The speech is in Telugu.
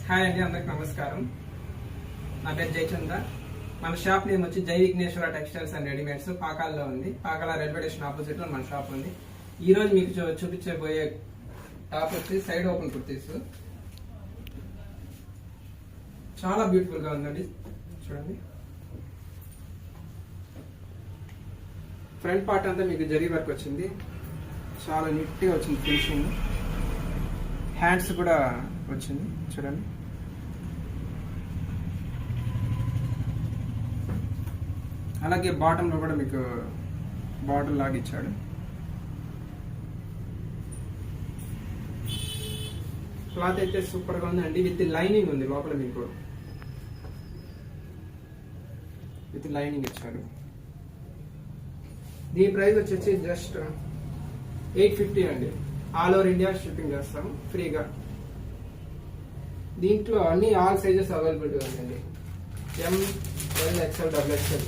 హాయ్ అండి, అందరికి నమస్కారం. నా పేరు జయచంద్ర. మన షాప్ నేమ్ వచ్చి జై విఘ్నేశ్వర టెక్స్టైల్స్ అండ్ రెడీమేడ్స్, పాకాల్లో ఉంది. పాకాల రైల్వే స్టేషన్ ఆపోజిట్ లో మన షాప్ ఉంది. ఈ రోజు మీకు చూపించబోయే టాప్ వచ్చి సైడ్ ఓపెన్ కుర్తీస్. చాలా బ్యూటిఫుల్ గా ఉందండి, చూడండి. ఫ్రంట్ పార్ట్ అంతా మీకు జరీ వర్క్ వచ్చింది, చాలా నీట్ గా వచ్చింది ఫినిషింగ్. హ్యాండ్స్ కూడా వచ్చింది, చూడండి. అలాగే బాటమ్ లో కూడా మీకు బాటిల్ లాగా ఇచ్చాడు. క్లాత్ అయితే సూపర్ గా ఉందండి. విత్ లైనింగ్ ఉంది లోపల, మీకు విత్ లైనింగ్ ఇచ్చాడు. దీని ప్రైస్ వచ్చేసి జస్ట్ 850 అండి. ఆల్ ఓవర్ ఇండియా షిప్పింగ్ చేస్తాం ఫ్రీగా. దీంట్లో అన్ని ఆల్ సైజెస్ అవైలబుల్ ఉందండి. ఎం, ఎల్, ఎక్స్ఎల్, డబుల్ ఎక్స్ఎల్.